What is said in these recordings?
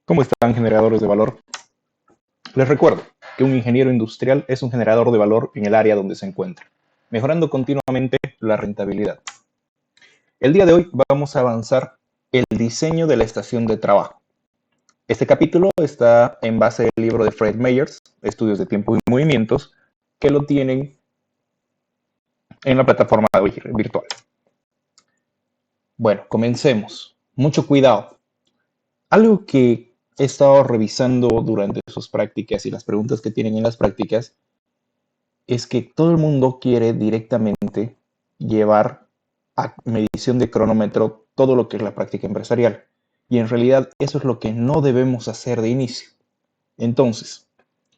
¿Cómo están, generadores de valor? Les recuerdo que un ingeniero industrial es un generador de valor en el área donde se encuentra, mejorando continuamente la rentabilidad. El día de hoy vamos a avanzar el diseño de la estación de trabajo. Este capítulo está en base del libro de Fred Myers, Estudios de Tiempo y Movimientos, que lo tienen en la plataforma virtual. Bueno, comencemos. Mucho cuidado. Algo que he estado revisando durante sus prácticas y las preguntas que tienen en las prácticas es que todo el mundo quiere directamente llevar a medición de cronómetro todo lo que es la práctica empresarial. Y en realidad eso es lo que no debemos hacer de inicio. Entonces,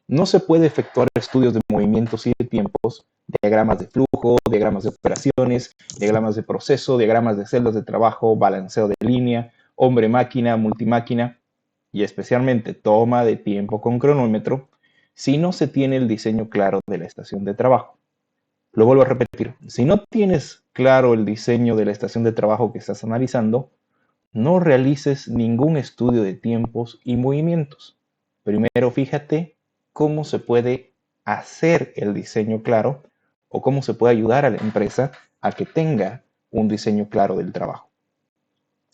no se puede efectuar estudios de movimientos y de tiempos, diagramas de flujo, diagramas de operaciones, diagramas de proceso, diagramas de celdas de trabajo, balanceo de línea, hombre-máquina, multimáquina y especialmente toma de tiempo con cronómetro si no se tiene el diseño claro de la estación de trabajo. Lo vuelvo a repetir, si no tienes claro el diseño de la estación de trabajo que estás analizando, no realices ningún estudio de tiempos y movimientos. Primero fíjate cómo se puede hacer el diseño claro o cómo se puede ayudar a la empresa a que tenga un diseño claro del trabajo.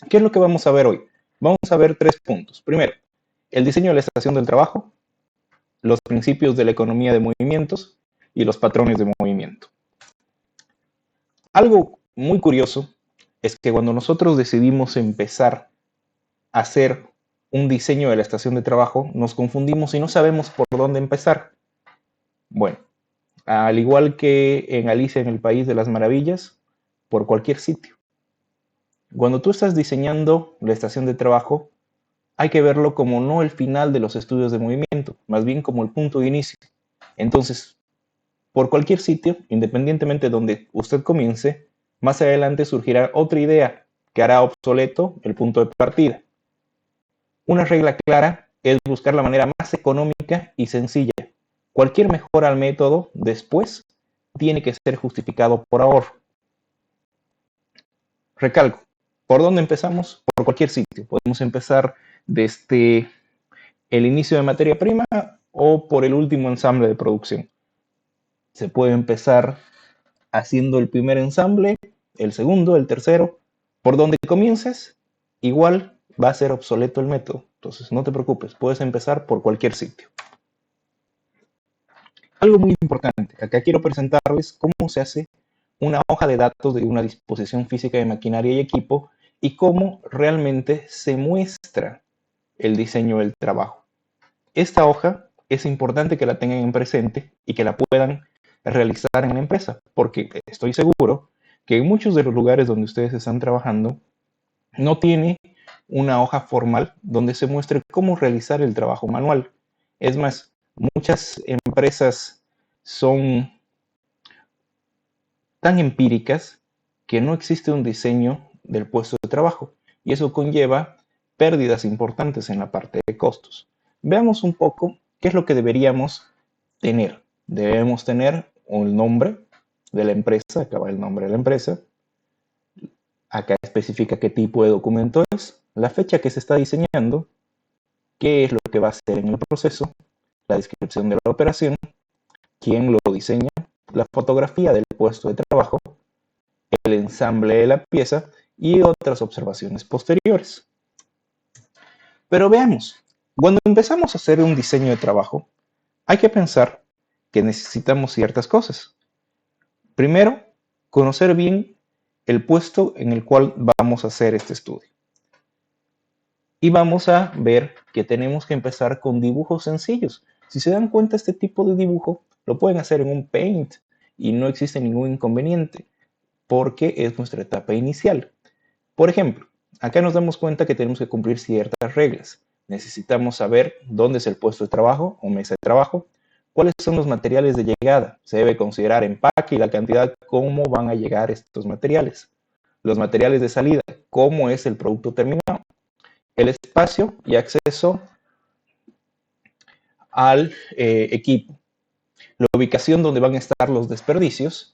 ¿Qué es lo que vamos a ver hoy? Vamos a ver 3 puntos. Primero, el diseño de la estación del trabajo, los principios de la economía de movimientos y los patrones de movimiento. Algo muy curioso es que cuando nosotros decidimos empezar a hacer un diseño de la estación de trabajo, nos confundimos y no sabemos por dónde empezar. Bueno, al igual que en Alicia en el País de las Maravillas, por cualquier sitio. Cuando tú estás diseñando la estación de trabajo, hay que verlo como no el final de los estudios de movimiento, más bien como el punto de inicio. Entonces, por cualquier sitio, independientemente de donde usted comience, más adelante surgirá otra idea que hará obsoleto el punto de partida. Una regla clara es buscar la manera más económica y sencilla. Cualquier mejora al método después tiene que ser justificado por ahorro. Recalco, ¿por dónde empezamos? Por cualquier sitio. Podemos empezar desde el inicio de materia prima o por el último ensamble de producción. Se puede empezar haciendo el primer ensamble, el segundo, el tercero. Por donde comiences, igual va a ser obsoleto el método. Entonces no te preocupes, puedes empezar por cualquier sitio. Algo muy importante, acá quiero presentarles cómo se hace una hoja de datos de una disposición física de maquinaria y equipo y cómo realmente se muestra el diseño del trabajo. Esta hoja es importante que la tengan en presente y que la puedan realizar en la empresa, porque estoy seguro que en muchos de los lugares donde ustedes están trabajando no tiene una hoja formal donde se muestre cómo realizar el trabajo manual. Es más, muchas empresas son tan empíricas que no existe un diseño del puesto de trabajo y eso conlleva pérdidas importantes en la parte de costos. Veamos un poco qué es lo que deberíamos tener. Debemos tener un nombre de la empresa, acá va el nombre de la empresa. Acá especifica qué tipo de documento es, la fecha que se está diseñando, qué es lo que va a hacer en el proceso, la descripción de la operación, quién lo diseña, la fotografía del puesto de trabajo, el ensamble de la pieza y otras observaciones posteriores. Pero veamos, cuando empezamos a hacer un diseño de trabajo, hay que pensar que necesitamos ciertas cosas. Primero, conocer bien el puesto en el cual vamos a hacer este estudio. Y vamos a ver que tenemos que empezar con dibujos sencillos. Si se dan cuenta, este tipo de dibujo lo pueden hacer en un Paint y no existe ningún inconveniente porque es nuestra etapa inicial. Por ejemplo, acá nos damos cuenta que tenemos que cumplir ciertas reglas. Necesitamos saber dónde es el puesto de trabajo o mesa de trabajo, cuáles son los materiales de llegada. Se debe considerar empaque y la cantidad, cómo van a llegar estos materiales. Los materiales de salida, cómo es el producto terminado. El espacio y acceso al equipo. La ubicación donde van a estar los desperdicios,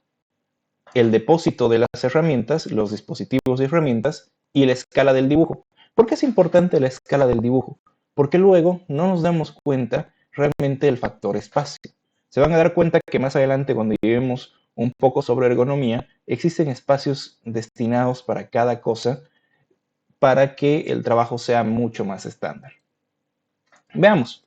el depósito de las herramientas, los dispositivos y herramientas y la escala del dibujo. ¿Por qué es importante la escala del dibujo? porque luego no nos damos cuenta realmente del factor espacio. Se van a dar cuenta que más adelante, cuando llevemos un poco sobre ergonomía, existen espacios destinados para cada cosa para que el trabajo sea mucho más estándar. Veamos.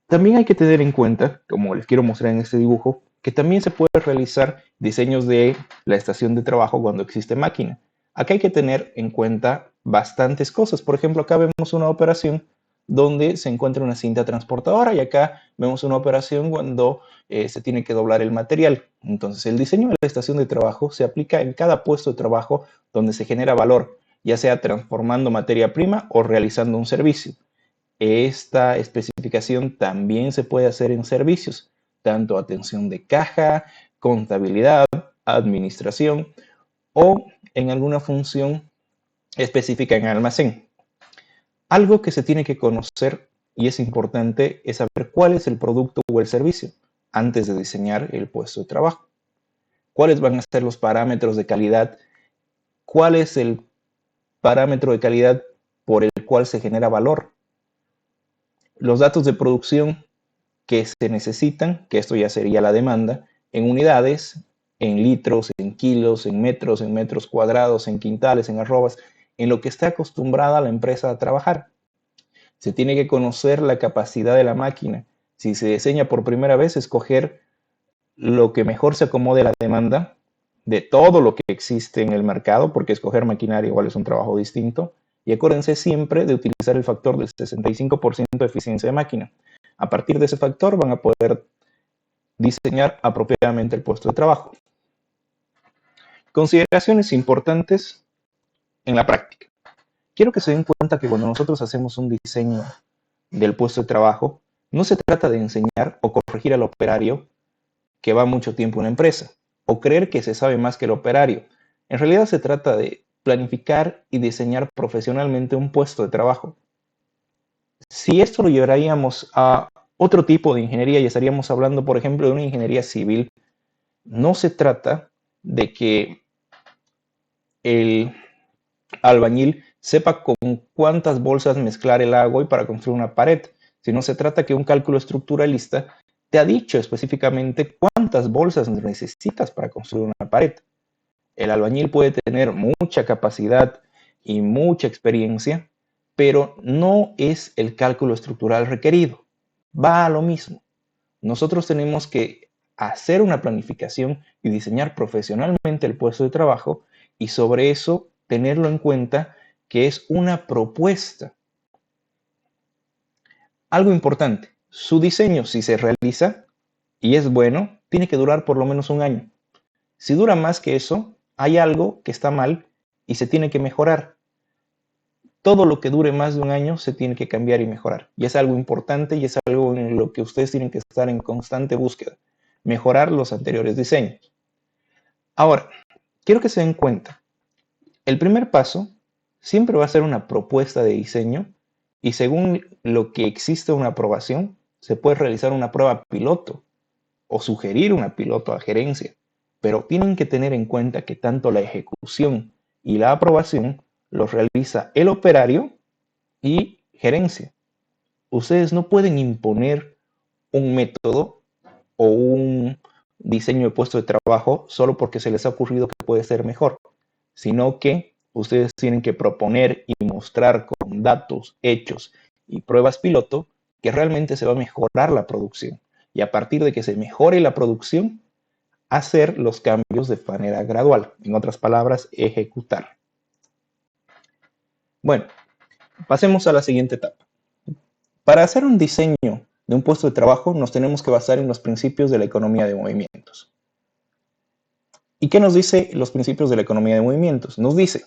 También hay que tener en cuenta, como les quiero mostrar en este dibujo, que también se puede realizar diseños de la estación de trabajo cuando existe máquina. Acá hay que tener en cuenta bastantes cosas. Por ejemplo, acá vemos una operación donde se encuentra una cinta transportadora y acá vemos una operación cuando se tiene que doblar el material. Entonces, el diseño de la estación de trabajo se aplica en cada puesto de trabajo donde se genera valor, ya sea transformando materia prima o realizando un servicio. Esta especificación también se puede hacer en servicios, tanto atención de caja, contabilidad, administración o en alguna función específica en almacén. Algo que se tiene que conocer y es importante es saber cuál es el producto o el servicio antes de diseñar el puesto de trabajo. ¿Cuáles van a ser los parámetros de calidad? ¿Cuál es el parámetro de calidad por el cual se genera valor? Los datos de producción que se necesitan, que esto ya sería la demanda, en unidades, en litros, en kilos, en metros cuadrados, en quintales, en arrobas, en lo que está acostumbrada la empresa a trabajar. Se tiene que conocer la capacidad de la máquina. Si se diseña por primera vez, escoger lo que mejor se acomode a la demanda de todo lo que existe en el mercado, porque escoger maquinaria igual es un trabajo distinto. Y acuérdense siempre de utilizar el factor del 65% de eficiencia de máquina. A partir de ese factor van a poder diseñar apropiadamente el puesto de trabajo. Consideraciones importantes en la práctica. Quiero que se den cuenta que cuando nosotros hacemos un diseño del puesto de trabajo, no se trata de enseñar o corregir al operario que va mucho tiempo en una empresa, o creer que se sabe más que el operario. En realidad se trata de planificar y diseñar profesionalmente un puesto de trabajo. Si esto lo llevaríamos a otro tipo de ingeniería y estaríamos hablando, por ejemplo, de una ingeniería civil, no se trata de que el albañil sepa con cuántas bolsas mezclar el agua y para construir una pared, sino se trata que un cálculo estructuralista te ha dicho específicamente cuántas bolsas necesitas para construir una pared. El albañil puede tener mucha capacidad y mucha experiencia, pero no es el cálculo estructural requerido. Va a lo mismo. Nosotros tenemos que hacer una planificación y diseñar profesionalmente el puesto de trabajo y sobre eso tenerlo en cuenta que es una propuesta. Algo importante, su diseño, si se realiza y es bueno, tiene que durar por lo menos un año. Si dura más que eso, hay algo que está mal y se tiene que mejorar. Todo lo que dure más de un año se tiene que cambiar y mejorar. Y es algo importante y es algo en lo que ustedes tienen que estar en constante búsqueda. Mejorar los anteriores diseños. Ahora, quiero que se den cuenta. El primer paso siempre va a ser una propuesta de diseño y según lo que existe una aprobación, se puede realizar una prueba piloto o sugerir una piloto a gerencia. Pero tienen que tener en cuenta que tanto la ejecución y la aprobación los realiza el operario y gerencia. Ustedes no pueden imponer un método o un diseño de puesto de trabajo solo porque se les ha ocurrido que puede ser mejor, sino que ustedes tienen que proponer y mostrar con datos, hechos y pruebas piloto que realmente se va a mejorar la producción. Y a partir de que se mejore la producción, hacer los cambios de manera gradual. En otras palabras, ejecutar. Bueno, pasemos a la siguiente etapa. Para hacer un diseño de un puesto de trabajo nos tenemos que basar en los principios de la economía de movimientos. ¿Y qué nos dice los principios de la economía de movimientos? Nos dice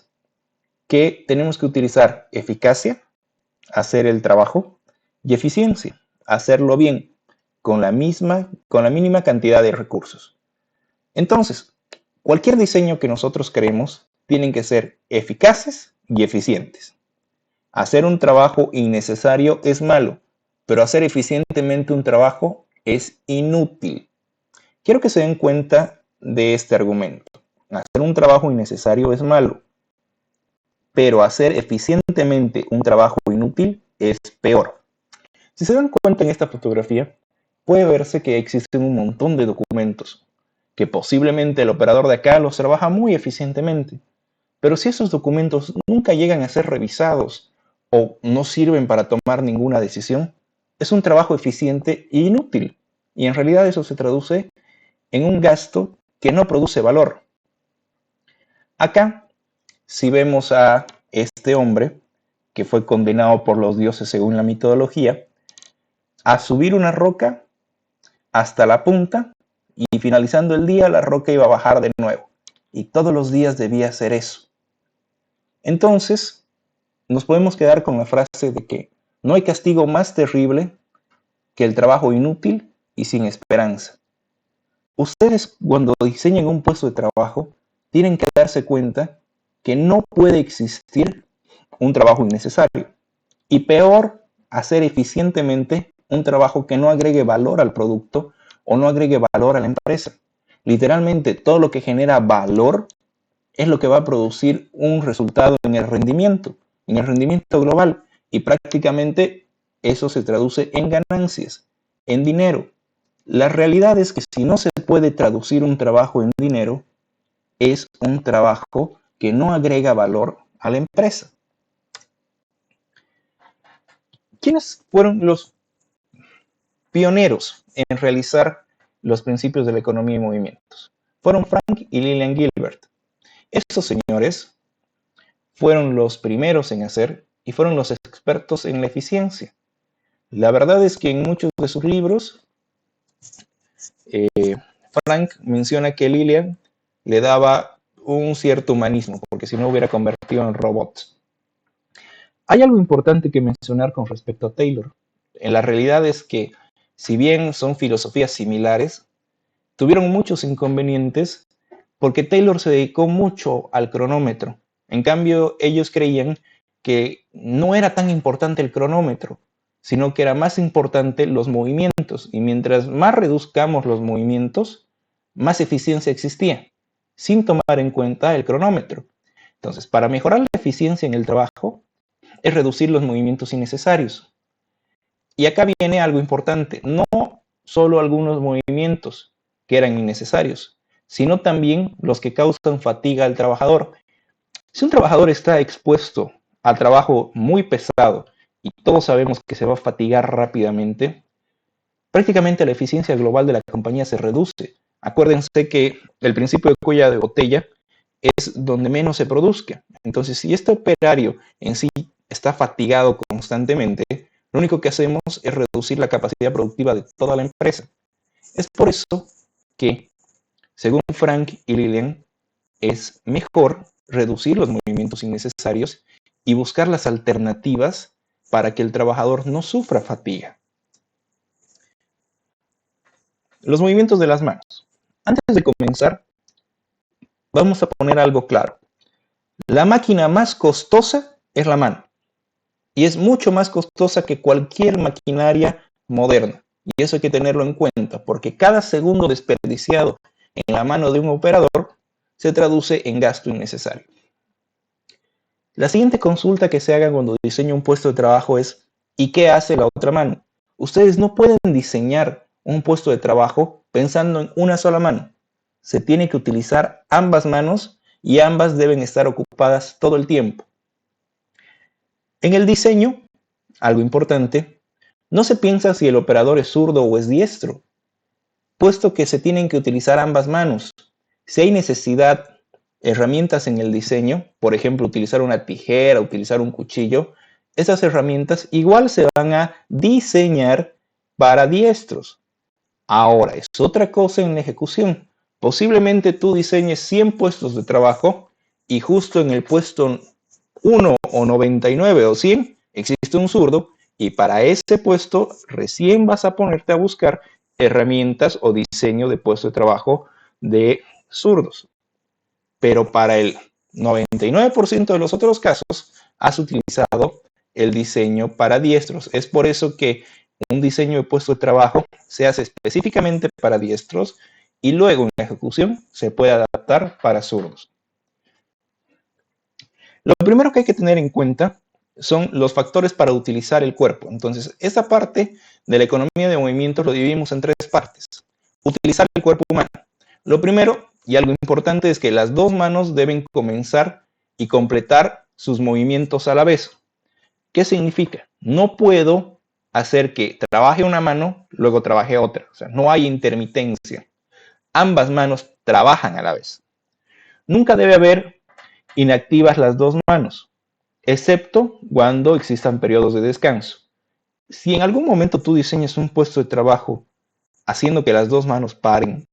que tenemos que utilizar eficacia, hacer el trabajo, y eficiencia, hacerlo bien, con la mínima cantidad de recursos. Entonces, cualquier diseño que nosotros creemos tienen que ser eficaces y eficientes. Hacer un trabajo innecesario es malo, pero hacer eficientemente un trabajo es inútil. Quiero que se den cuenta de este argumento. Hacer un trabajo innecesario es malo, pero hacer eficientemente un trabajo inútil es peor. Si se dan cuenta en esta fotografía, puede verse que existen un montón de documentos, que posiblemente el operador de acá los trabaja muy eficientemente, pero si esos documentos nunca llegan a ser revisados o no sirven para tomar ninguna decisión, es un trabajo eficiente e inútil, y en realidad eso se traduce en un gasto que no produce valor. Acá, si vemos a este hombre, que fue condenado por los dioses según la mitología, a subir una roca hasta la punta y finalizando el día la roca iba a bajar de nuevo. Y todos los días debía hacer eso. Entonces, nos podemos quedar con la frase de que no hay castigo más terrible que el trabajo inútil y sin esperanza. Ustedes cuando diseñen un puesto de trabajo tienen que darse cuenta que no puede existir un trabajo innecesario y peor, hacer eficientemente un trabajo que no agregue valor al producto o no agregue valor a la empresa. Literalmente todo lo que genera valor es lo que va a producir un resultado en el rendimiento global, y prácticamente eso se traduce en ganancias, en dinero. La realidad es que si no se puede traducir un trabajo en dinero, es un trabajo que no agrega valor a la empresa. ¿Quiénes fueron los pioneros en realizar los principios de la economía y movimientos? Fueron Frank y Lillian Gilbert. Estos señores fueron los primeros en hacer y fueron los expertos en la eficiencia. La verdad es que en muchos de sus libros, Frank menciona que Lillian le daba un cierto humanismo, porque si no hubiera convertido en robots. Hay algo importante que mencionar con respecto a Taylor. La realidad es que, si bien son filosofías similares, tuvieron muchos inconvenientes porque Taylor se dedicó mucho al cronómetro. En cambio, ellos creían que no era tan importante el cronómetro, sino que era más importante los movimientos. Y mientras más reduzcamos los movimientos, más eficiencia existía, sin tomar en cuenta el cronómetro. Entonces, para mejorar la eficiencia en el trabajo, es reducir los movimientos innecesarios. Y acá viene algo importante, no solo algunos movimientos que eran innecesarios, sino también los que causan fatiga al trabajador. Si un trabajador está expuesto a trabajo muy pesado y todos sabemos que se va a fatigar rápidamente, prácticamente la eficiencia global de la compañía se reduce. Acuérdense que el principio de cuello de botella es donde menos se produzca. Entonces, si este operario en sí está fatigado constantemente, lo único que hacemos es reducir la capacidad productiva de toda la empresa. Es por eso que, según Frank y Lillian, es mejor reducir los movimientos innecesarios y buscar las alternativas para que el trabajador no sufra fatiga. Los movimientos de las manos. Antes de comenzar, vamos a poner algo claro. La máquina más costosa es la mano. Y es mucho más costosa que cualquier maquinaria moderna. Y eso hay que tenerlo en cuenta, porque cada segundo desperdiciado en la mano de un operador se traduce en gasto innecesario. La siguiente consulta que se haga cuando diseña un puesto de trabajo es: ¿y qué hace la otra mano? Ustedes no pueden diseñar un puesto de trabajo pensando en una sola mano. Se tiene que utilizar ambas manos y ambas deben estar ocupadas todo el tiempo. En el diseño, algo importante, no se piensa si el operador es zurdo o es diestro, puesto que se tienen que utilizar ambas manos. Si hay necesidad, herramientas en el diseño, por ejemplo, utilizar una tijera, utilizar un cuchillo, esas herramientas igual se van a diseñar para diestros. Ahora, es otra cosa en la ejecución. Posiblemente tú diseñes 100 puestos de trabajo y justo en el puesto 1 o 99 o 100 existe un zurdo, y para ese puesto recién vas a ponerte a buscar herramientas o diseño de puesto de trabajo de zurdos. Pero para el 99% de los otros casos has utilizado el diseño para diestros. Es por eso que un diseño de puesto de trabajo se hace específicamente para diestros y luego en la ejecución se puede adaptar para zurdos. Lo primero que hay que tener en cuenta son los factores para utilizar el cuerpo. Entonces, esta parte de la economía de movimientos lo dividimos en tres partes. Utilizar el cuerpo humano. Lo primero, y algo importante, es que las dos manos deben comenzar y completar sus movimientos a la vez. ¿Qué significa? No puedo hacer que trabaje una mano, luego trabaje otra. O sea, no hay intermitencia. Ambas manos trabajan a la vez. Nunca debe haber inactivas las dos manos, excepto cuando existan periodos de descanso. Si en algún momento tú diseñas un puesto de trabajo haciendo que las dos manos paren,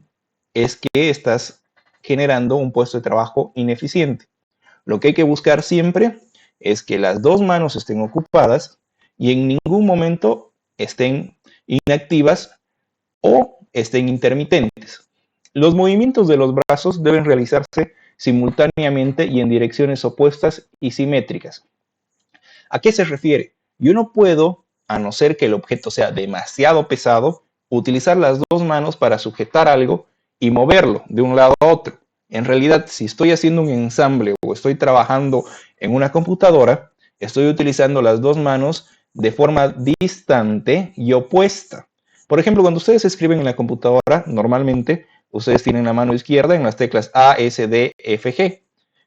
es que estás generando un puesto de trabajo ineficiente. Lo que hay que buscar siempre es que las dos manos estén ocupadas y en ningún momento estén inactivas o estén intermitentes. Los movimientos de los brazos deben realizarse simultáneamente y en direcciones opuestas y simétricas. ¿A qué se refiere? Yo no puedo, a no ser que el objeto sea demasiado pesado, utilizar las dos manos para sujetar algo y moverlo de un lado a otro. En realidad, si estoy haciendo un ensamble o estoy trabajando en una computadora, estoy utilizando las dos manos de forma distante y opuesta. Por ejemplo, cuando ustedes escriben en la computadora, normalmente ustedes tienen la mano izquierda en las teclas A, S, D, F, G,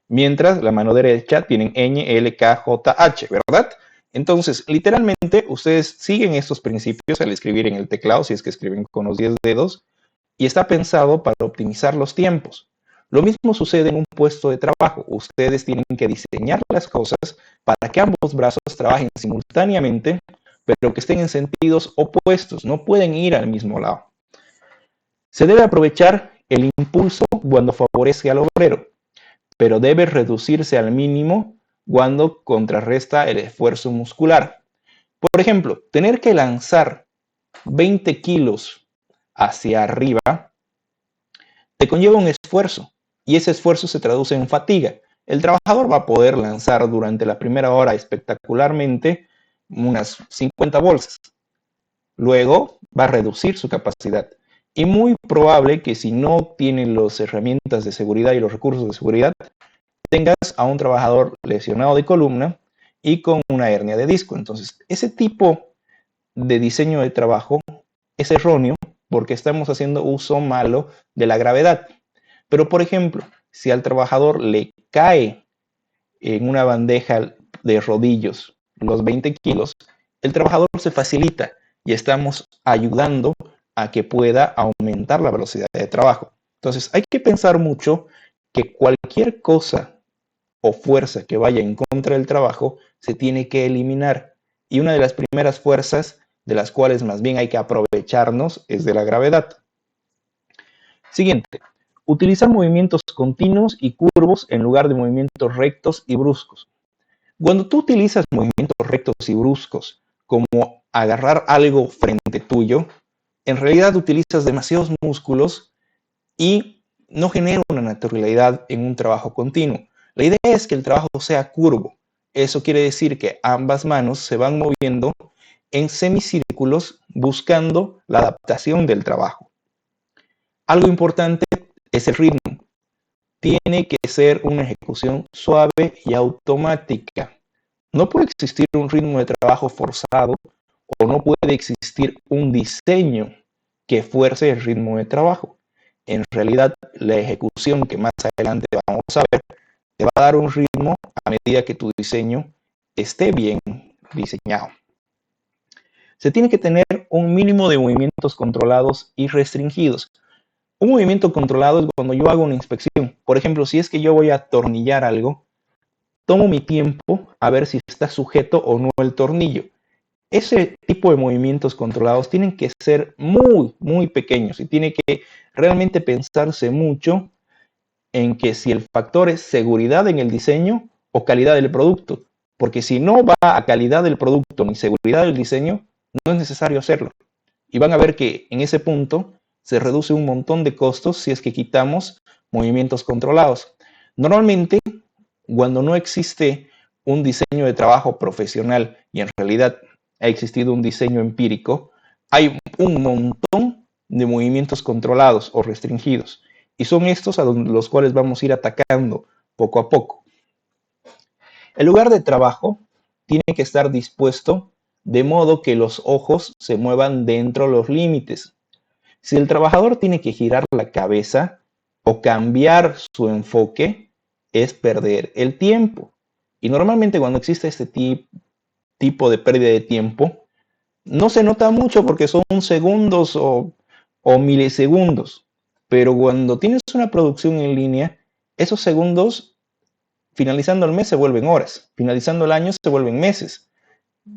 mientras la mano derecha tienen Ñ, L, K, J, H, ¿verdad? Entonces, literalmente, ustedes siguen estos principios al escribir en el teclado, si es que escriben con los 10 dedos, y está pensado para optimizar los tiempos. Lo mismo sucede en un puesto de trabajo. Ustedes tienen que diseñar las cosas para que ambos brazos trabajen simultáneamente, pero que estén en sentidos opuestos, no pueden ir al mismo lado. Se debe aprovechar el impulso cuando favorece al obrero, pero debe reducirse al mínimo cuando contrarresta el esfuerzo muscular. Por ejemplo, tener que lanzar 20 kilos hacia arriba te conlleva un esfuerzo y ese esfuerzo se traduce en fatiga. El trabajador va a poder lanzar durante la primera hora espectacularmente unas 50 bolsas. Luego va a reducir su capacidad. Y muy probable que si no tiene las herramientas de seguridad y los recursos de seguridad, tengas a un trabajador lesionado de columna y con una hernia de disco. Entonces, ese tipo de diseño de trabajo es erróneo porque estamos haciendo uso malo de la gravedad. Pero, por ejemplo, si al trabajador le cae en una bandeja de rodillos los 20 kilos, el trabajador se facilita y estamos ayudando a que pueda aumentar la velocidad de trabajo. Entonces, hay que pensar mucho que cualquier cosa o fuerza que vaya en contra del trabajo se tiene que eliminar. Y una de las primeras fuerzas de las cuales más bien hay que aprovecharnos es de la gravedad. Siguiente, utilizar movimientos continuos y curvos en lugar de movimientos rectos y bruscos. Cuando tú utilizas movimientos rectos y bruscos como agarrar algo frente tuyo, en realidad utilizas demasiados músculos y no genera una naturalidad en un trabajo continuo. La idea es que el trabajo sea curvo. Eso quiere decir que ambas manos se van moviendo en semicírculos buscando la adaptación del trabajo. Algo importante es el ritmo. Tiene que ser una ejecución suave y automática. No puede existir un ritmo de trabajo forzado o no puede existir un diseño que fuerce el ritmo de trabajo. En realidad, la ejecución que más adelante vamos a ver te va a dar un ritmo a medida que tu diseño esté bien diseñado. Se tiene que tener un mínimo de movimientos controlados y restringidos. Un movimiento controlado es cuando yo hago una inspección. Por ejemplo, si es que yo voy a atornillar algo, tomo mi tiempo a ver si está sujeto o no el tornillo. Ese tipo de movimientos controlados tienen que ser muy pequeños y tiene que realmente pensarse mucho en que si el factor es seguridad en el diseño o calidad del producto. Porque si no va a calidad del producto ni seguridad del diseño, no es necesario hacerlo. Y van a ver que en ese punto se reduce un montón de costos si es que quitamos movimientos controlados. Normalmente, cuando no existe un diseño de trabajo profesional y en realidad ha existido un diseño empírico, hay un montón de movimientos controlados o restringidos. Y son estos a los cuales vamos a ir atacando poco a poco. El lugar de trabajo tiene que estar dispuesto de modo que los ojos se muevan dentro de los límites. Si el trabajador tiene que girar la cabeza o cambiar su enfoque, es perder el tiempo. Y normalmente cuando existe este tipo de pérdida de tiempo, no se nota mucho porque son segundos o milisegundos. Pero cuando tienes una producción en línea, esos segundos, finalizando el mes, se vuelven horas. Finalizando el año, se vuelven meses.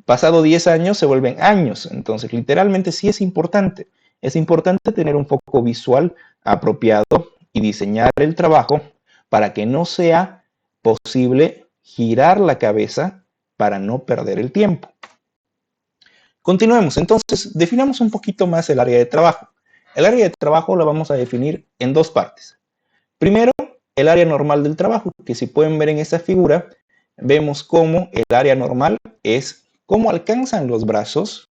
Pasado 10 años, se vuelven años. Entonces, literalmente sí es importante. Es importante tener un foco visual apropiado y diseñar el trabajo para que no sea posible girar la cabeza para no perder el tiempo. Continuemos. Entonces, definamos un poquito más el área de trabajo. El área de trabajo la vamos a definir en dos partes. Primero, el área normal del trabajo, que si pueden ver en esta figura, vemos cómo el área normal es cómo alcanzan los brazos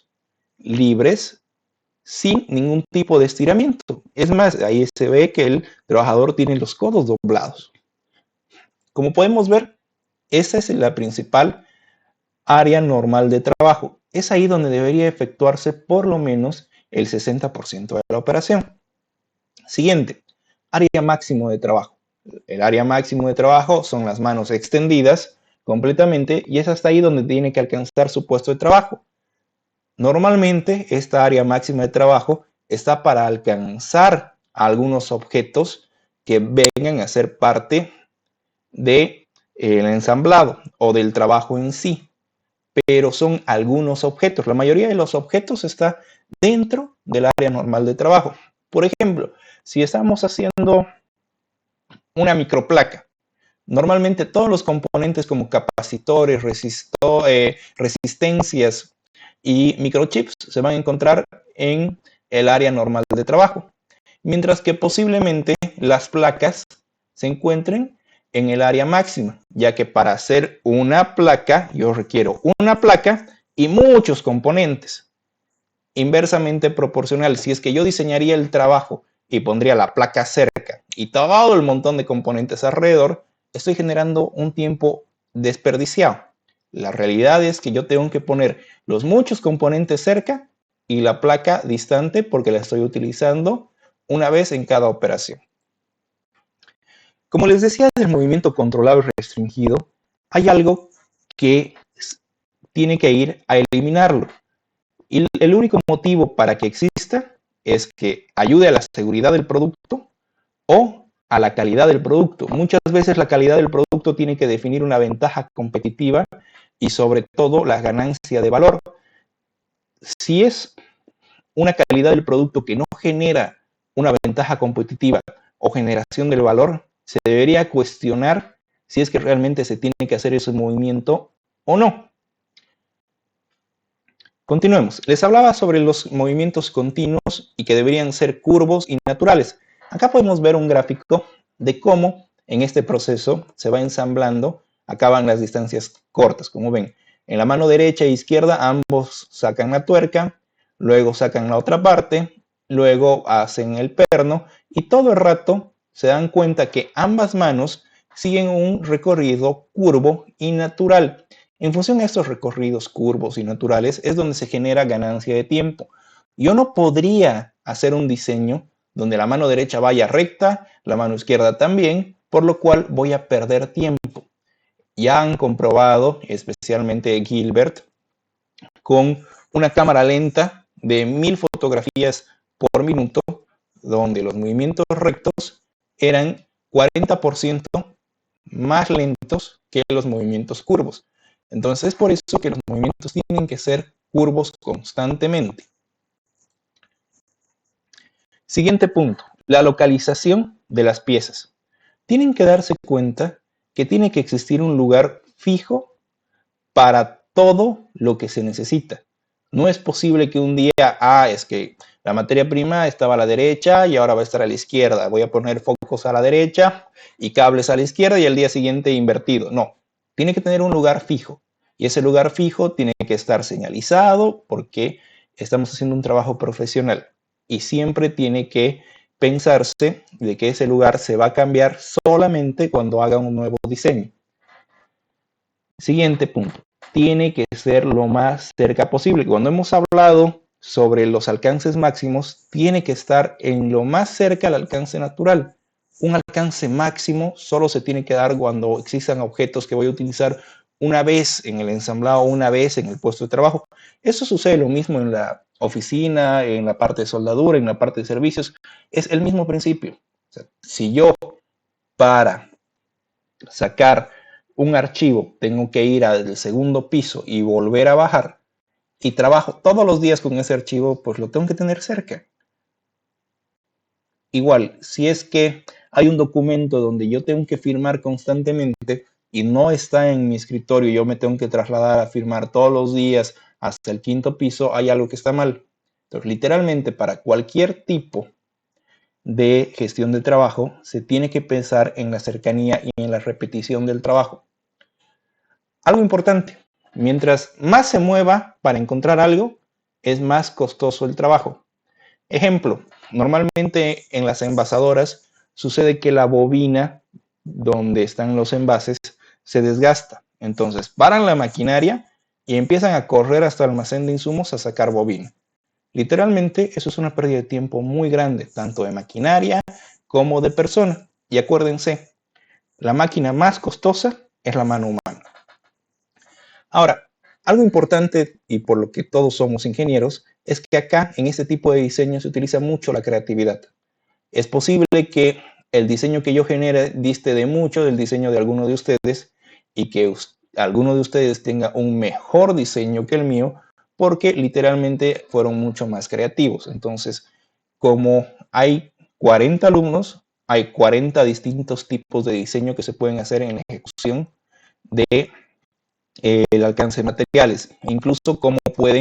libres sin ningún tipo de estiramiento. Es más, ahí se ve que el trabajador tiene los codos doblados. Como podemos ver, esa es la principal área normal de trabajo. Es ahí donde debería efectuarse por lo menos el 60% de la operación. Siguiente, área máximo de trabajo. El área máximo de trabajo son las manos extendidas completamente y es hasta ahí donde tiene que alcanzar su puesto de trabajo. Normalmente esta área máxima de trabajo está para alcanzar algunos objetos que vengan a ser parte del ensamblado o del trabajo en sí, pero son algunos objetos. La mayoría de los objetos está dentro del área normal de trabajo. Por ejemplo, si estamos haciendo una microplaca, normalmente todos los componentes como capacitores, resistencias y microchips se van a encontrar en el área normal de trabajo, mientras que posiblemente las placas se encuentren en el área máxima, ya que para hacer una placa yo requiero una placa y muchos componentes. Inversamente proporcional, si es que yo diseñaría el trabajo y pondría la placa cerca y todo el montón de componentes alrededor, estoy generando un tiempo desperdiciado. La realidad es que yo tengo que poner los muchos componentes cerca y la placa distante porque la estoy utilizando una vez en cada operación. Como les decía del movimiento controlado y restringido, hay algo que tiene que ir a eliminarlo. Y el único motivo para que exista es que ayude a la seguridad del producto o a la calidad del producto. Muchas veces la calidad del producto tiene que definir una ventaja competitiva y sobre todo la ganancia de valor. Si es una calidad del producto que no genera una ventaja competitiva o generación del valor, se debería cuestionar si es que realmente se tiene que hacer ese movimiento o no. Continuemos. Les hablaba sobre los movimientos continuos y que deberían ser curvos y naturales. Acá podemos ver un gráfico de cómo en este proceso se va ensamblando, acaban las distancias cortas, como ven. En la mano derecha e izquierda ambos sacan la tuerca, luego sacan la otra parte, luego hacen el perno y todo el rato se dan cuenta que ambas manos siguen un recorrido curvo y natural. En función a estos recorridos curvos y naturales es donde se genera ganancia de tiempo. Yo no podría hacer un diseño donde la mano derecha vaya recta, la mano izquierda también, por lo cual voy a perder tiempo. Ya han comprobado, especialmente Gilbert, con una cámara lenta de 1000 fotografías por minuto, donde los movimientos rectos eran 40% más lentos que los movimientos curvos. Entonces es por eso que los movimientos tienen que ser curvos constantemente. Siguiente punto, la localización de las piezas. Tienen que darse cuenta que tiene que existir un lugar fijo para todo lo que se necesita. No es posible que un día, es que la materia prima estaba a la derecha y ahora va a estar a la izquierda. Voy a poner focos a la derecha y cables a la izquierda y el día siguiente invertido. No, tiene que tener un lugar fijo. Y ese lugar fijo tiene que estar señalizado porque estamos haciendo un trabajo profesional. Y siempre tiene que pensarse de que ese lugar se va a cambiar solamente cuando haga un nuevo diseño. Siguiente punto. tiene que ser lo más cerca posible. Cuando hemos hablado sobre los alcances máximos, tiene que estar en lo más cerca al alcance natural. Un alcance máximo solo se tiene que dar cuando existan objetos que voy a utilizar una vez en el ensamblado, una vez en el puesto de trabajo. Eso sucede lo mismo en la oficina, en la parte de soldadura, en la parte de servicios. Es el mismo principio. O sea, si yo para sacar un archivo tengo que ir al segundo piso y volver a bajar y trabajo todos los días con ese archivo, pues lo tengo que tener cerca. Igual, si es que hay un documento donde yo tengo que firmar constantemente y no está en mi escritorio, yo me tengo que trasladar a firmar todos los días hasta el quinto piso, hay algo que está mal. Entonces, literalmente, para cualquier tipo de gestión de trabajo, se tiene que pensar en la cercanía y en la repetición del trabajo. Algo importante, mientras más se mueva para encontrar algo, es más costoso el trabajo. Ejemplo, normalmente en las envasadoras sucede que la bobina donde están los envases se desgasta. Entonces paran la maquinaria y empiezan a correr hasta el almacén de insumos a sacar bobina. Literalmente eso es una pérdida de tiempo muy grande, tanto de maquinaria como de persona. Y acuérdense, la máquina más costosa es la mano humana. Ahora, algo importante y por lo que todos somos ingenieros es que acá en este tipo de diseño se utiliza mucho la creatividad. Es posible que el diseño que yo genere diste de mucho del diseño de alguno de ustedes y que alguno de ustedes tenga un mejor diseño que el mío porque literalmente fueron mucho más creativos. Entonces, como hay 40 alumnos, hay 40 distintos tipos de diseño que se pueden hacer en la ejecución de el alcance de materiales, incluso cómo pueden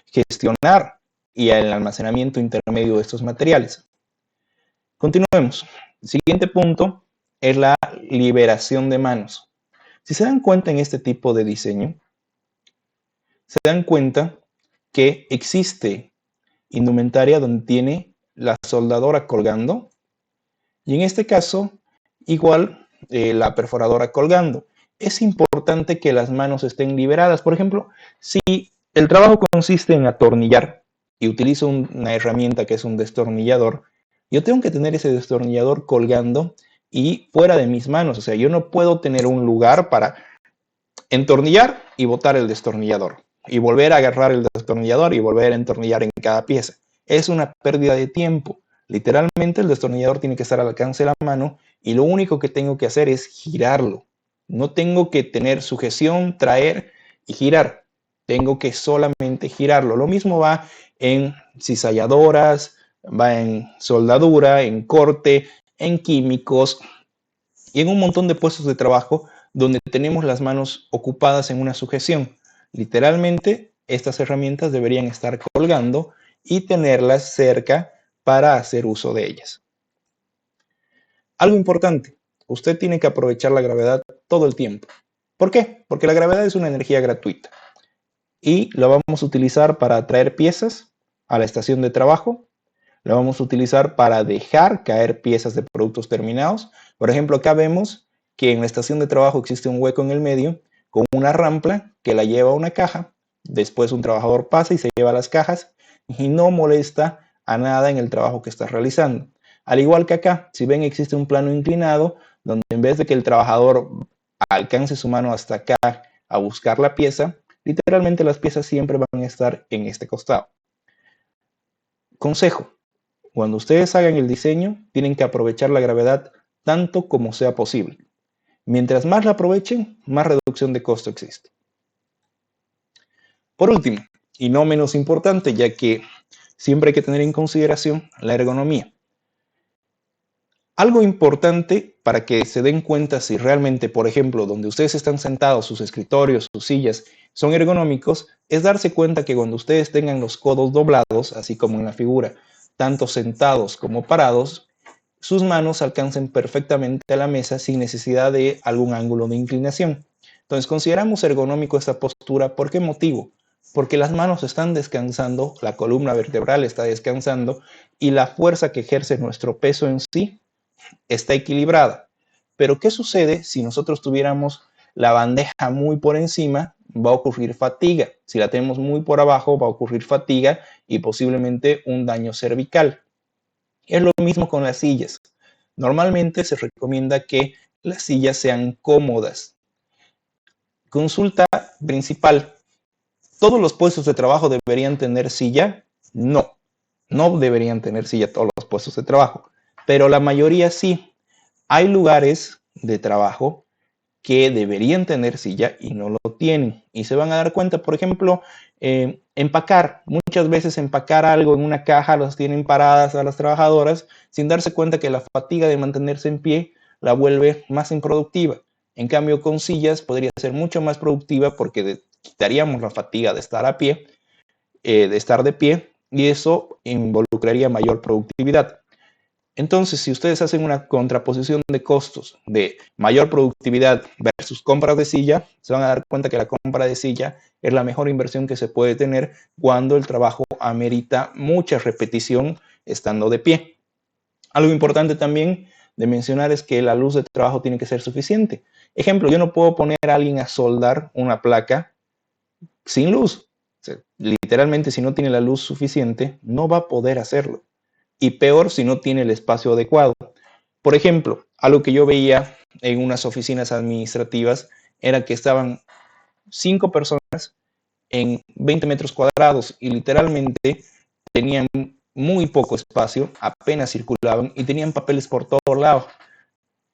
gestionar y el almacenamiento intermedio de estos materiales. Continuemos. El siguiente punto es la liberación de manos. Si se dan cuenta en este tipo de diseño, se dan cuenta que existe indumentaria donde tiene la soldadora colgando y en este caso igual la perforadora colgando. Es importante que las manos estén liberadas. Por ejemplo, si el trabajo consiste en atornillar y utilizo una herramienta que es un destornillador, yo tengo que tener ese destornillador colgando y fuera de mis manos. O sea, yo no puedo tener un lugar para entornillar y botar el destornillador y volver a agarrar el destornillador y volver a entornillar en cada pieza. Es una pérdida de tiempo. Literalmente el destornillador tiene que estar al alcance de la mano y lo único que tengo que hacer es girarlo. No tengo que tener sujeción, traer y girar. Tengo que solamente girarlo. Lo mismo va en cizalladoras, va en soldadura, en corte, en químicos y en un montón de puestos de trabajo donde tenemos las manos ocupadas en una sujeción. Literalmente, estas herramientas deberían estar colgando y tenerlas cerca para hacer uso de ellas. Algo importante, usted tiene que aprovechar la gravedad todo el tiempo. ¿Por qué? Porque la gravedad es una energía gratuita y la vamos a utilizar para traer piezas a la estación de trabajo, la vamos a utilizar para dejar caer piezas de productos terminados. Por ejemplo, acá vemos que en la estación de trabajo existe un hueco en el medio con una rampa que la lleva a una caja. Después un trabajador pasa y se lleva las cajas y no molesta a nada en el trabajo que está realizando. Al igual que acá, si ven, existe un plano inclinado donde en vez de que el trabajador alcance su mano hasta acá a buscar la pieza, literalmente las piezas siempre van a estar en este costado. Consejo: cuando ustedes hagan el diseño, tienen que aprovechar la gravedad tanto como sea posible. Mientras más la aprovechen, más reducción de costo existe. Por último, y no menos importante, ya que siempre hay que tener en consideración la ergonomía. Algo importante para que se den cuenta si realmente, por ejemplo, donde ustedes están sentados, sus escritorios, sus sillas, son ergonómicos, es darse cuenta que cuando ustedes tengan los codos doblados, así como en la figura, tanto sentados como parados, sus manos alcancen perfectamente a la mesa sin necesidad de algún ángulo de inclinación. Entonces, consideramos ergonómico esta postura. ¿Por qué motivo? Porque las manos están descansando, la columna vertebral está descansando y la fuerza que ejerce nuestro peso en sí está equilibrada. Pero ¿qué sucede si nosotros tuviéramos la bandeja muy por encima, va a ocurrir fatiga. Si la tenemos muy por abajo, va a ocurrir fatiga y posiblemente un daño cervical. Es lo mismo con las sillas. Normalmente se recomienda que las sillas sean cómodas. Consulta principal. ¿Todos los puestos de trabajo deberían tener silla? No, no deberían tener silla todos los puestos de trabajo, pero la mayoría sí. Hay lugares de trabajo que deberían tener silla y no lo tienen. Y se van a dar cuenta, por ejemplo, empacar. Muchas veces empacar algo en una caja los tienen paradas a las trabajadoras sin darse cuenta que la fatiga de mantenerse en pie la vuelve más improductiva. En cambio, con sillas podría ser mucho más productiva porque quitaríamos la fatiga de estar a pie, de estar de pie, y eso involucraría mayor productividad. Entonces, si ustedes hacen una contraposición de costos de mayor productividad versus compras de silla, se van a dar cuenta que la compra de silla es la mejor inversión que se puede tener cuando el trabajo amerita mucha repetición estando de pie. Algo importante también de mencionar es que la luz de trabajo tiene que ser suficiente. Ejemplo, yo no puedo poner a alguien a soldar una placa sin luz. O sea, literalmente, si no tiene la luz suficiente, no va a poder hacerlo. Y peor si no tiene el espacio adecuado. Por ejemplo, algo que yo veía en unas oficinas administrativas era que estaban 5 personas en 20 metros cuadrados y literalmente tenían muy poco espacio, apenas circulaban y tenían papeles por todos lados.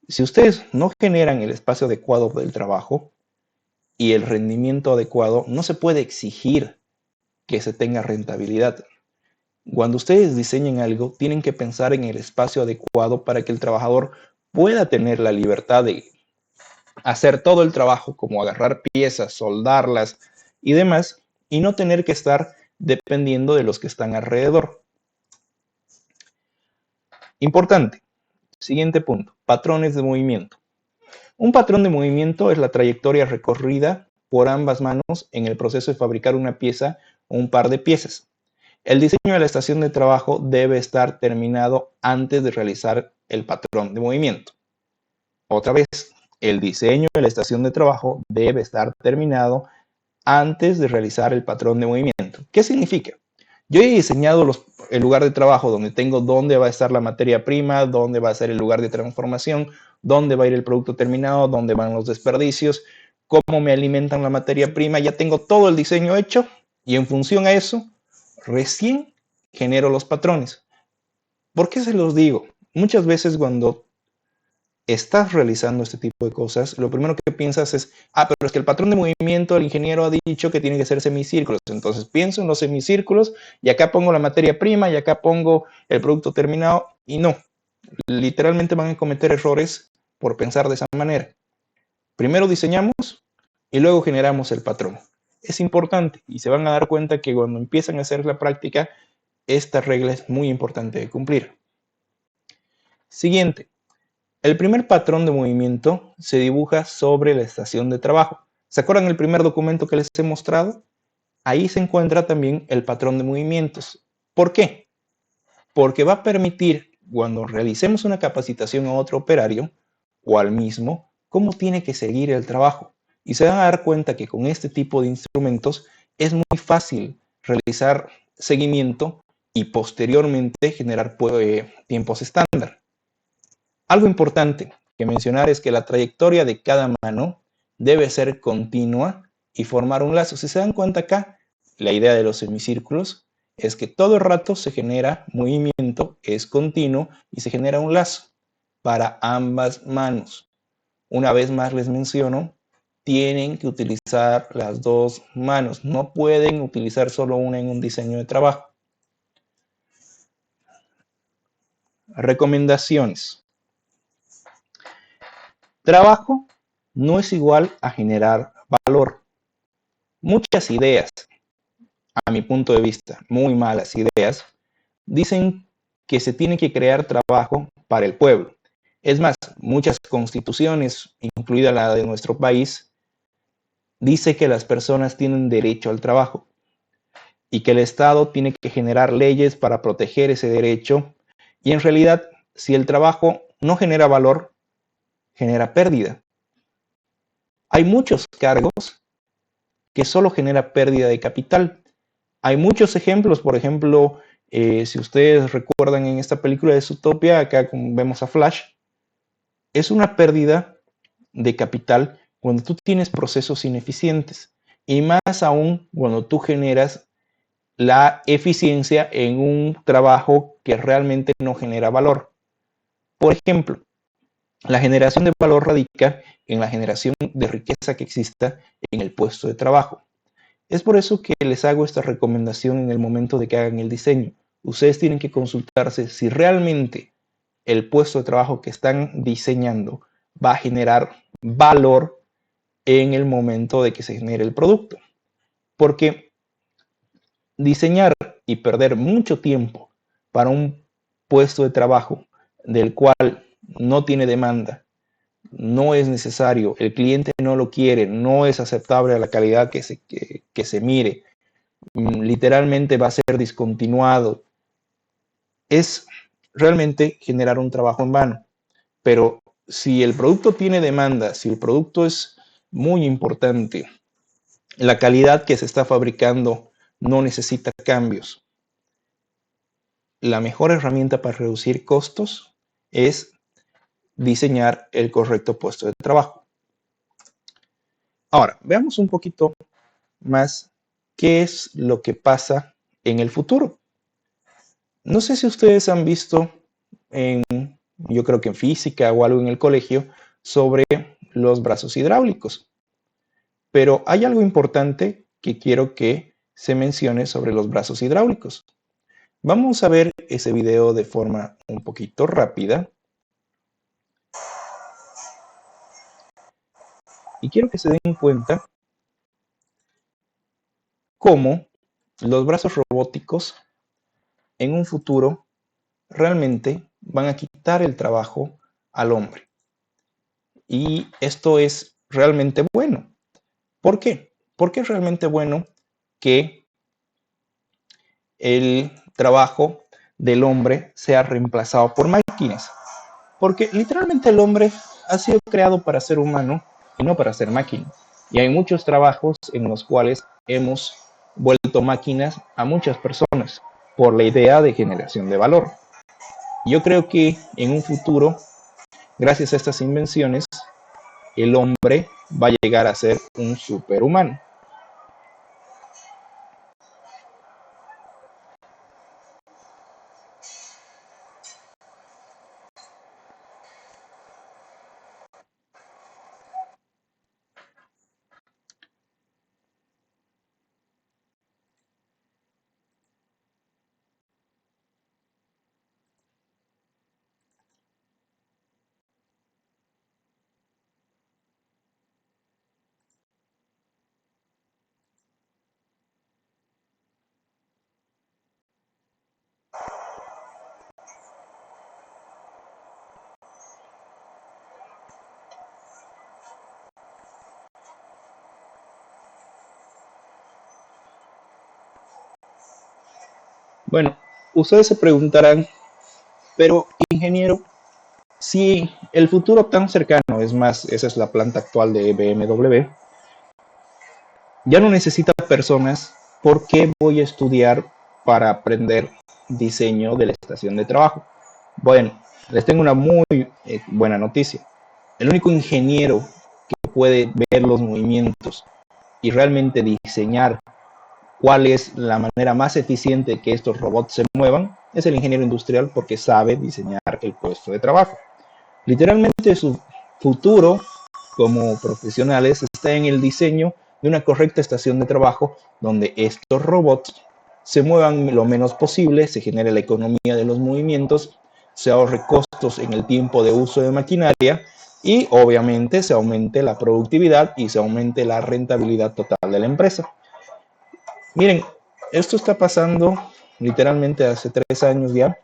Si ustedes no generan el espacio adecuado del trabajo y el rendimiento adecuado, no se puede exigir que se tenga rentabilidad. Cuando ustedes diseñen algo, tienen que pensar en el espacio adecuado para que el trabajador pueda tener la libertad de hacer todo el trabajo, como agarrar piezas, soldarlas y demás, y no tener que estar dependiendo de los que están alrededor. Importante. Siguiente punto. Patrones de movimiento. Un patrón de movimiento es la trayectoria recorrida por ambas manos en el proceso de fabricar una pieza o un par de piezas. El diseño de la estación de trabajo debe estar terminado antes de realizar el patrón de movimiento. Otra vez, el diseño de la estación de trabajo debe estar terminado antes de realizar el patrón de movimiento. ¿Qué significa? Yo he diseñado el lugar de trabajo donde tengo dónde va a estar la materia prima, dónde va a ser el lugar de transformación, dónde va a ir el producto terminado, dónde van los desperdicios, cómo me alimentan la materia prima. Ya tengo todo el diseño hecho y en función a eso, recién genero los patrones. ¿Por qué se los digo? Muchas veces cuando estás realizando este tipo de cosas, lo primero que piensas es, pero es que el patrón de movimiento, el ingeniero ha dicho que tiene que ser semicírculos. Entonces pienso en los semicírculos y acá pongo la materia prima y acá pongo el producto terminado y no. Literalmente van a cometer errores por pensar de esa manera. Primero diseñamos y luego generamos el patrón. Es importante y se van a dar cuenta que cuando empiezan a hacer la práctica, esta regla es muy importante de cumplir. Siguiente. El primer patrón de movimiento se dibuja sobre la estación de trabajo. ¿Se acuerdan el primer documento que les he mostrado? Ahí se encuentra también el patrón de movimientos. ¿Por qué? Porque va a permitir, cuando realicemos una capacitación a otro operario o al mismo, cómo tiene que seguir el trabajo. Y se van a dar cuenta que con este tipo de instrumentos es muy fácil realizar seguimiento y posteriormente generar tiempos estándar. Algo importante que mencionar es que la trayectoria de cada mano debe ser continua y formar un lazo. Si se dan cuenta acá, la idea de los semicírculos es que todo el rato se genera movimiento, es continuo y se genera un lazo para ambas manos. Una vez más les menciono, tienen que utilizar las dos manos. No pueden utilizar solo una en un diseño de trabajo. Recomendaciones. Trabajo no es igual a generar valor. Muchas ideas, a mi punto de vista, muy malas ideas, dicen que se tiene que crear trabajo para el pueblo. Es más, muchas constituciones, incluida la de nuestro país, dice que las personas tienen derecho al trabajo y que el Estado tiene que generar leyes para proteger ese derecho. Y en realidad, si el trabajo no genera valor, genera pérdida. Hay muchos cargos que solo genera pérdida de capital. Hay muchos ejemplos, por ejemplo, si ustedes recuerdan en esta película de Zootopia, acá como vemos a Flash, es una pérdida de capital cuando tú tienes procesos ineficientes y más aún cuando tú generas la eficiencia en un trabajo que realmente no genera valor. Por ejemplo, la generación de valor radica en la generación de riqueza que exista en el puesto de trabajo. Es por eso que les hago esta recomendación en el momento de que hagan el diseño. Ustedes tienen que consultarse si realmente el puesto de trabajo que están diseñando va a generar valor en el momento de que se genere el producto. Porque diseñar y perder mucho tiempo para un puesto de trabajo del cual no tiene demanda, no es necesario, el cliente no lo quiere, no es aceptable a la calidad que se mire, literalmente va a ser discontinuado, es realmente generar un trabajo en vano. Pero si el producto tiene demanda, si el producto es muy importante, la calidad que se está fabricando no necesita cambios, la mejor herramienta para reducir costos es diseñar el correcto puesto de trabajo. Ahora, veamos un poquito más qué es lo que pasa en el futuro. No sé si ustedes han visto yo creo que en física o algo en el colegio, sobre los brazos hidráulicos. Pero hay algo importante que quiero que se mencione sobre los brazos hidráulicos. Vamos a ver ese video de forma un poquito rápida. Y quiero que se den cuenta cómo los brazos robóticos en un futuro realmente van a quitar el trabajo al hombre. Y esto es realmente bueno. ¿Por qué? Porque es realmente bueno que el trabajo del hombre sea reemplazado por máquinas. Porque literalmente el hombre ha sido creado para ser humano y no para ser máquina. Y hay muchos trabajos en los cuales hemos vuelto máquinas a muchas personas por la idea de generación de valor. Yo creo que en un futuro, gracias a estas invenciones, el hombre va a llegar a ser un superhumano. Bueno, ustedes se preguntarán, pero ingeniero, si el futuro tan cercano, es más, esa es la planta actual de BMW, ya no necesita personas, ¿por qué voy a estudiar para aprender diseño de la estación de trabajo? Bueno, les tengo una muy buena noticia. El único ingeniero que puede ver los movimientos y realmente diseñar cuál es la manera más eficiente que estos robots se muevan es el ingeniero industrial, porque sabe diseñar el puesto de trabajo. Literalmente su futuro como profesionales está en el diseño de una correcta estación de trabajo donde estos robots se muevan lo menos posible, se genere la economía de los movimientos, se ahorre costos en el tiempo de uso de maquinaria y obviamente se aumente la productividad y se aumente la rentabilidad total de la empresa. Miren, esto está pasando literalmente hace 3 años ya.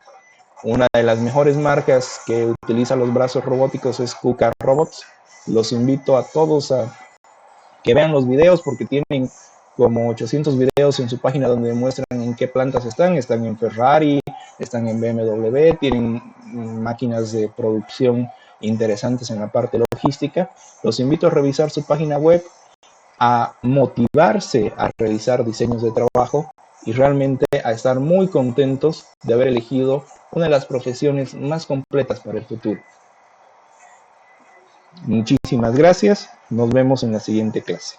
Una de las mejores marcas que utiliza los brazos robóticos es KUKA Robots. Los invito a todos a que vean los videos porque tienen como 800 videos en su página donde muestran en qué plantas están. Están en Ferrari, están en BMW, tienen máquinas de producción interesantes en la parte logística. Los invito a revisar su página web a motivarse a realizar diseños de trabajo y realmente a estar muy contentos de haber elegido una de las profesiones más completas para el futuro. Muchísimas gracias. Nos vemos en la siguiente clase.